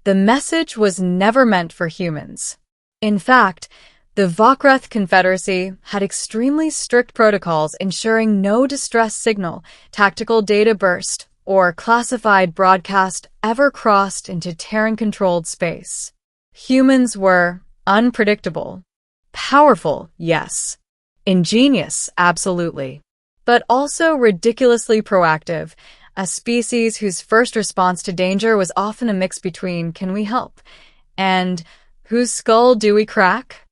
The message was never meant for humans. In fact, the Vok'reth Confederacy had extremely strict protocols ensuring no distress signal, tactical data burst, or classified broadcast ever crossed into Terran-controlled space. Humans were unpredictable. Powerful, yes. Ingenious, absolutely. But also ridiculously proactive, a species whose first response to danger was often a mix between "can we help?" and "whose skull do we crack?"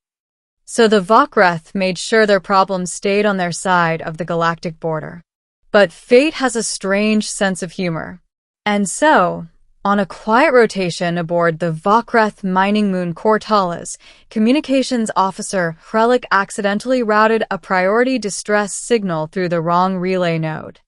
So the Vok'reth made sure their problems stayed on their side of the galactic border. But fate has a strange sense of humor. And so, on a quiet rotation aboard the Vok'reth mining moon Karthos, communications officer Krellick accidentally routed a priority distress signal through the wrong relay node.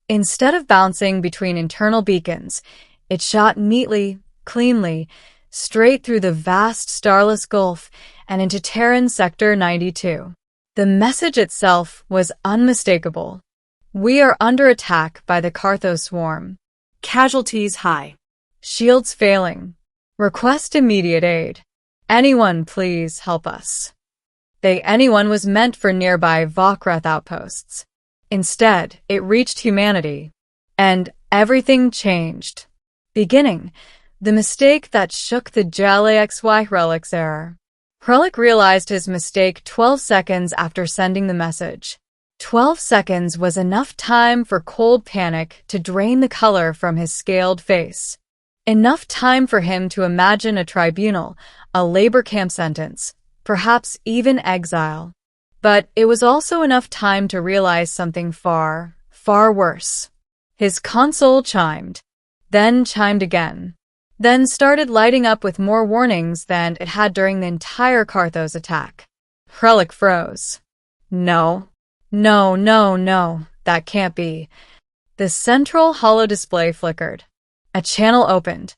Instead of bouncing between internal beacons, it shot neatly, cleanly, straight through the vast starless gulf and into Terran Sector 92. The message itself was unmistakable. "We are under attack by the Karthos swarm. Casualties high. Shields failing. Request immediate aid. Anyone please help us." Anyone was meant for nearby Vok'reth outposts. Instead, it reached humanity. And everything changed. Beginning, the mistake that shook the HFY Reddit's error. Krellick realized his mistake 12 seconds after sending the message. 12 seconds was enough time for cold panic to drain the color from his scaled face. Enough time for him to imagine a tribunal, a labor camp sentence, perhaps even exile. But it was also enough time to realize something far, far worse. His console chimed, then chimed again, then started lighting up with more warnings than it had during the entire Karthos attack. Krellick froze. No, that can't be. The central holodisplay flickered. A channel opened.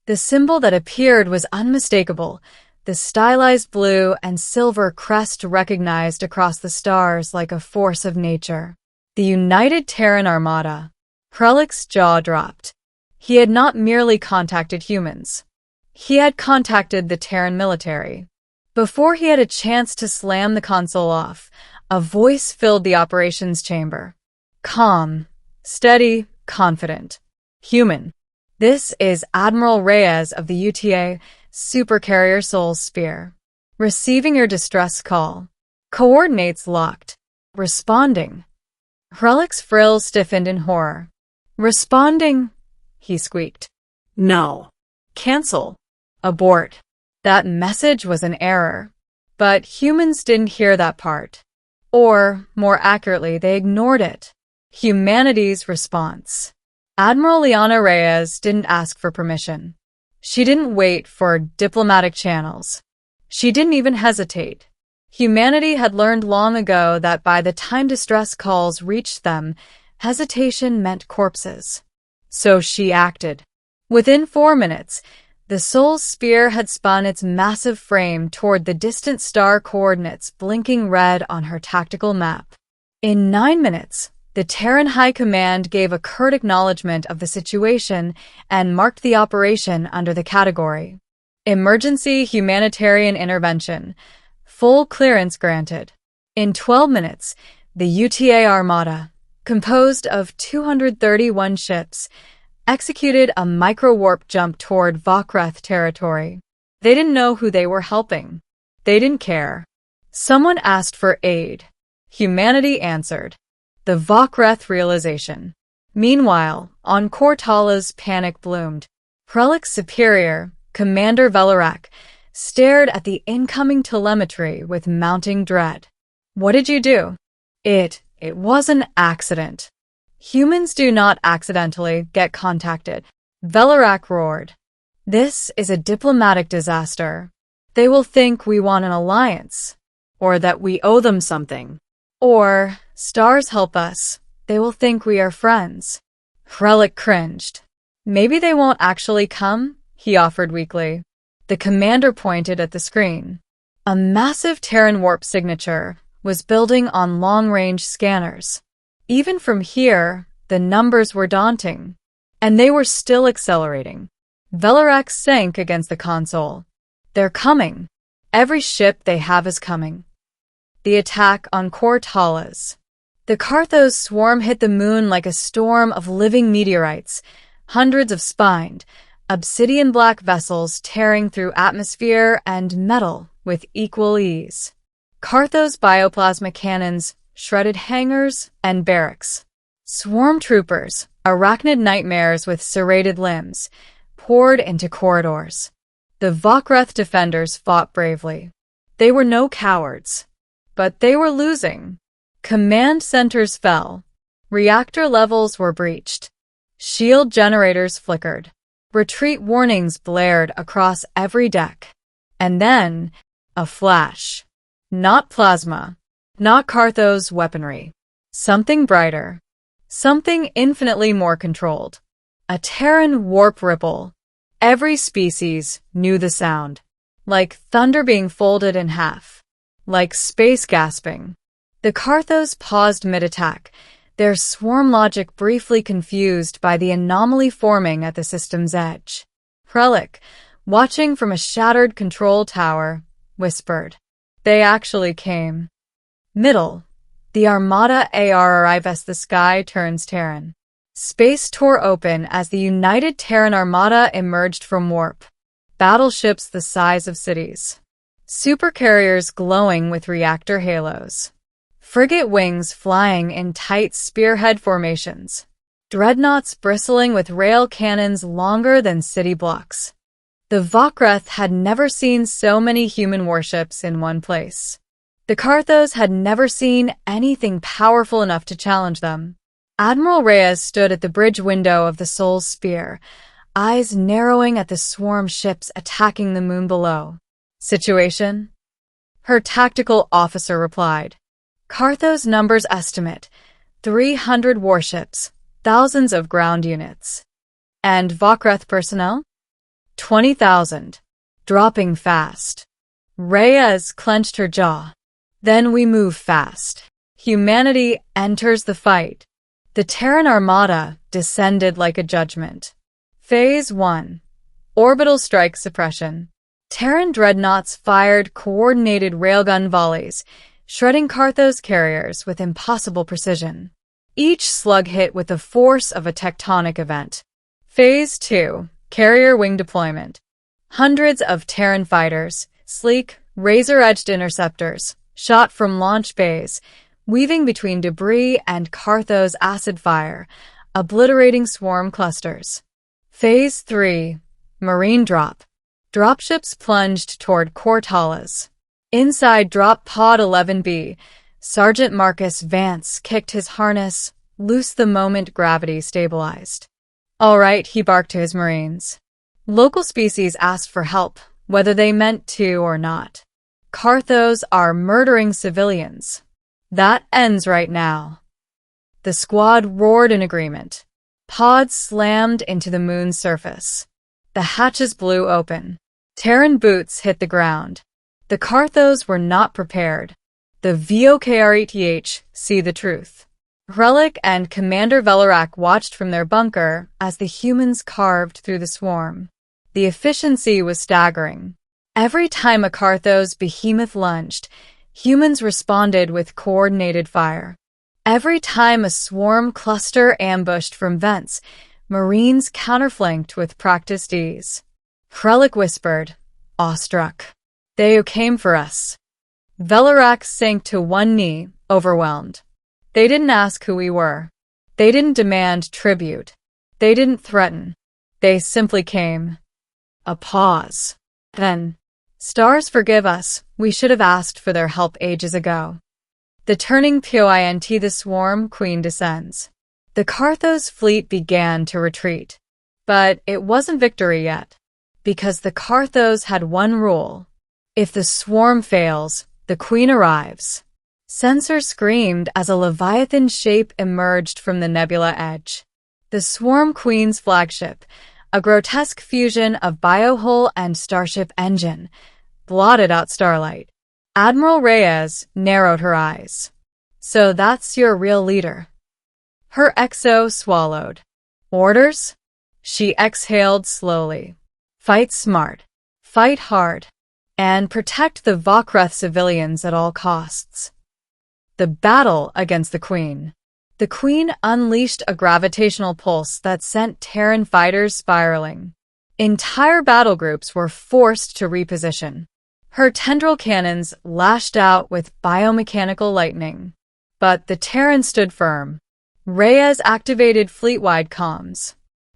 The symbol that appeared was unmistakable, the stylized blue and silver crest recognized across the stars like a force of nature. The United Terran Armada. Krellick's jaw dropped. He had not merely contacted humans. He had contacted the Terran military. Before he had a chance to slam the console off, a voice filled the operations chamber. Calm, steady, confident. Human. This is Admiral Reyes of the UTA Supercarrier Soul Spear. Receiving your distress call. Coordinates locked. Responding. Krellick's frills stiffened in horror. Responding, he squeaked. No. Cancel. Abort. That message was an error. But humans didn't hear that part. Or, more accurately, they ignored it. Humanity's response. Admiral Liana Reyes didn't ask for permission. She didn't wait for diplomatic channels. She didn't even hesitate. Humanity had learned long ago that by the time distress calls reached them, hesitation meant corpses. So she acted. Within 4 minutes, the Soul Spear had spun its massive frame toward the distant star coordinates blinking red on her tactical map. In 9 minutes, the Terran High Command gave a curt acknowledgement of the situation and marked the operation under the category Emergency Humanitarian Intervention. Full clearance granted. In 12 minutes, the UTA Armada, composed of 231 ships, executed a micro-warp jump toward Vok'reth territory. They didn't know who they were helping. They didn't care. Someone asked for aid. Humanity answered. The Vok'reth realization. Meanwhile, on Karthos, panic bloomed. Krellick's superior, Commander Velarak, stared at the incoming telemetry with mounting dread. What did you do? It was an accident. Humans do not accidentally get contacted. Velarak roared. This is a diplomatic disaster. They will think we want an alliance. Or that we owe them something. Or, stars help us. They will think we are friends. Krellick cringed. Maybe they won't actually come, he offered weakly. The commander pointed at the screen. A massive Terran warp signature was building on long-range scanners. Even from here, the numbers were daunting. And they were still accelerating. Velarak sank against the console. They're coming. Every ship they have is coming. The attack on Karthos. The Karthos swarm hit the moon like a storm of living meteorites, hundreds of spined, obsidian-black vessels tearing through atmosphere and metal with equal ease. Karthos bioplasma cannons shredded hangars and barracks. Swarm troopers, arachnid nightmares with serrated limbs, poured into corridors. The Vok'reth defenders fought bravely. They were no cowards, but they were losing. Command centers fell. Reactor levels were breached. Shield generators flickered. Retreat warnings blared across every deck. And then, a flash. Not plasma. Not Karthos weaponry. Something brighter. Something infinitely more controlled. A Terran warp ripple. Every species knew the sound. Like thunder being folded in half. Like space gasping. The Karthos paused mid-attack, their swarm logic briefly confused by the anomaly forming at the system's edge. Krellick, watching from a shattered control tower, whispered. They actually came. Middle. The Armada AR arrive as the sky turns Terran. Space tore open as the united Terran Armada emerged from warp. Battleships the size of cities. Supercarriers glowing with reactor halos. Frigate wings flying in tight spearhead formations. Dreadnoughts bristling with rail cannons longer than city blocks. The Vok'reth had never seen so many human warships in one place. The Karthos had never seen anything powerful enough to challenge them. Admiral Reyes stood at the bridge window of the Soul's Spear, eyes narrowing at the swarm ships attacking the moon below. Situation? Her tactical officer replied. Karthos numbers estimate, 300 warships, thousands of ground units. And Vok'reth personnel? 20,000. Dropping fast. Reyes clenched her jaw. Then we move fast. Humanity enters the fight. The Terran Armada descended like a judgment. Phase 1. Orbital strike suppression. Terran dreadnoughts fired coordinated railgun volleys, shredding Karthos carriers with impossible precision. Each slug hit with the force of a tectonic event. Phase 2. Carrier wing deployment. Hundreds of Terran fighters, sleek, razor-edged interceptors, shot from launch bays, weaving between debris and Karthos acid fire, obliterating swarm clusters. Phase 3. Marine drop. Dropships plunged toward Karthos. Inside Drop Pod 11B, Sergeant Marcus Vance kicked his harness, loose the moment gravity stabilized. All right, he barked to his Marines. Local species asked for help, whether they meant to or not. Karthos are murdering civilians. That ends right now. The squad roared in agreement. Pods slammed into the moon's surface. The hatches blew open. Terran boots hit the ground. The Karthos were not prepared. The Vok'reth see the truth. Krellick and Commander Velarak watched from their bunker as the humans carved through the swarm. The efficiency was staggering. Every time a Karthos behemoth lunged, humans responded with coordinated fire. Every time a swarm cluster ambushed from vents, Marines counterflanked with practiced ease. Krellick whispered, awestruck. They came for us. Velarak sank to one knee, overwhelmed. They didn't ask who we were. They didn't demand tribute. They didn't threaten. They simply came. A pause. Then, stars forgive us, we should have asked for their help ages ago. The turning point, the swarm queen descends. The Karthos fleet began to retreat. But it wasn't victory yet. Because the Karthos had one rule. If the swarm fails, the queen arrives. Sensors screamed as a leviathan shape emerged from the nebula edge. The swarm queen's flagship, a grotesque fusion of biohull and starship engine, blotted out starlight. Admiral Reyes narrowed her eyes. So that's your real leader. Her exo swallowed. Orders? She exhaled slowly. Fight smart, fight hard, and protect the Vok'reth civilians at all costs. The battle against the Queen. The Queen unleashed a gravitational pulse that sent Terran fighters spiraling. Entire battle groups were forced to reposition. Her tendril cannons lashed out with biomechanical lightning. But the Terran stood firm. Reyes activated fleet-wide comms.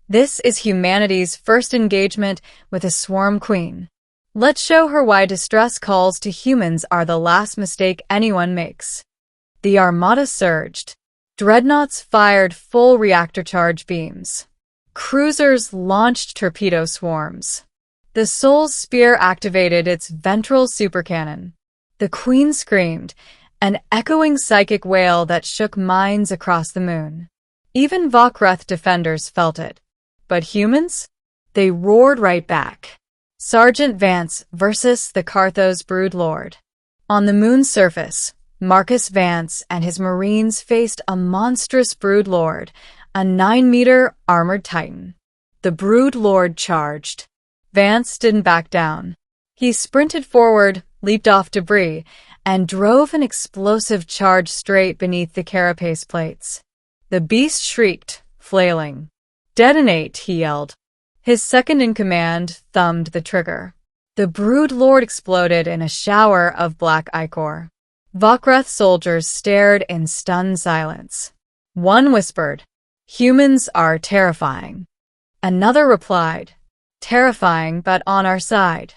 This is humanity's first engagement with a swarm queen. Let's show her why distress calls to humans are the last mistake anyone makes. The Armada surged. Dreadnoughts fired full reactor charge beams. Cruisers launched torpedo swarms. The Soul's Spear activated its ventral supercannon. The Queen screamed, an echoing psychic wail that shook minds across the moon. Even Vok'reth defenders felt it. But humans? They roared right back. Sergeant Vance versus the Karthos broodlord. On the moon's surface, Marcus Vance and his Marines faced a monstrous broodlord, a 9-meter armored titan. The broodlord charged. Vance didn't back down. He sprinted forward, leaped off debris, and drove an explosive charge straight beneath the carapace plates. The beast shrieked, flailing. "Detonate," he yelled. His second-in-command thumbed the trigger. The broodlord exploded in a shower of black ichor. Vok'reth soldiers stared in stunned silence. One whispered, "Humans are terrifying." Another replied, "Terrifying, but on our side."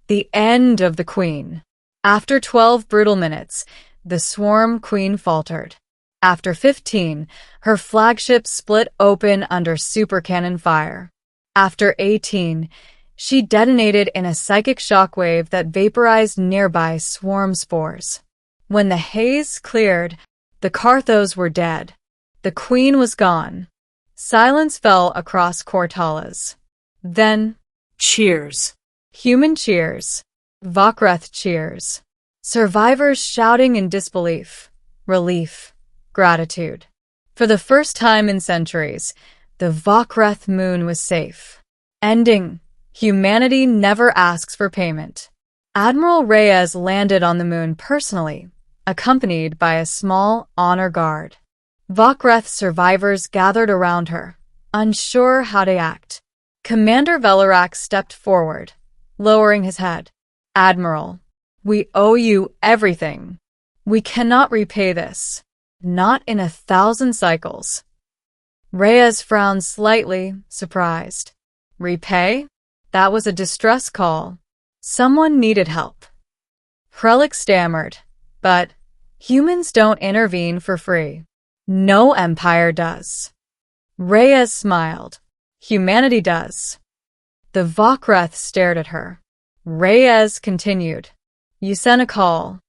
The end of the Queen. After 12 brutal minutes, the Swarm Queen faltered. After 15, her flagship split open under supercannon fire. After 18, she detonated in a psychic shockwave that vaporized nearby swarm spores. When the haze cleared, the Karthos were dead. The Queen was gone. Silence fell across Cortalas. Then, Cheers. human cheers. Vok'reth cheers. Survivors shouting in disbelief, relief, gratitude. For the first time in centuries, the Vok'reth moon was safe. Ending. Humanity never asks for payment. Admiral Reyes landed on the moon personally, accompanied by a small honor guard. Vok'reth survivors gathered around her, unsure how to act. Commander Velarak stepped forward, lowering his head. "Admiral, we owe you everything. We cannot repay this. Not in 1,000 cycles." Reyes frowned slightly, surprised. Repay? That was a distress call. Someone needed help. Krellick stammered, but humans don't intervene for free. No empire does. Reyes smiled. Humanity does. The Vok'reth stared at her. Reyes continued. You sent a call.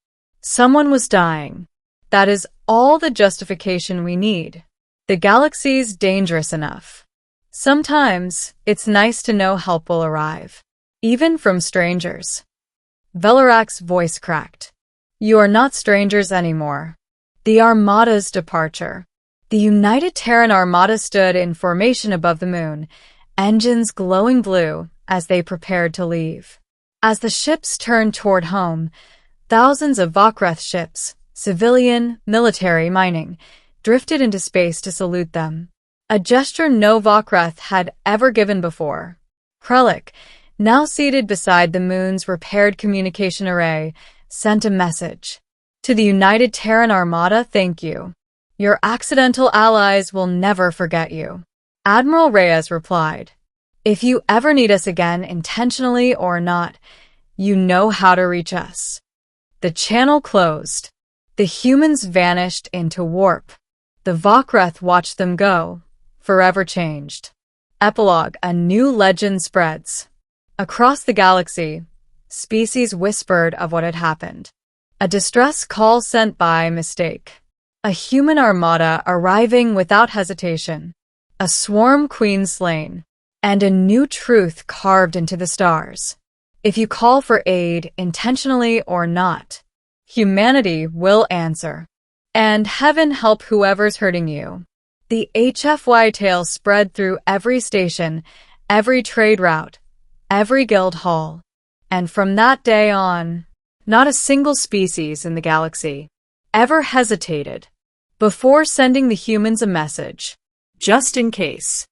Someone was dying. That is all the justification we need. The galaxy's dangerous enough. Sometimes it's nice to know help will arrive, even from strangers. Velarak's voice cracked. You are not strangers anymore. The Armada's departure. The United Terran Armada stood in formation above the moon, engines glowing blue as they prepared to leave. As the ships turned toward home, thousands of Vok'reth ships, civilian, military, mining, drifted into space to salute them. A gesture no Vok'reth had ever given before. Krellick, now seated beside the moon's repaired communication array, sent a message. To the United Terran Armada, thank you. Your accidental allies will never forget you. Admiral Reyes replied, If you ever need us again, intentionally or not, you know how to reach us. The channel closed. The humans vanished into warp. The Vok'reth watched them go, forever changed. Epilogue: A new legend spreads. Across the galaxy, species whispered of what had happened. A distress call sent by mistake. A human armada arriving without hesitation. A swarm queen slain. And a new truth carved into the stars. If you call for aid, intentionally or not, humanity will answer. And heaven help whoever's hurting you. The HFY tale spread through every station, every trade route, every guild hall. And from that day on, not a single species in the galaxy ever hesitated before sending the humans a message. Just in case.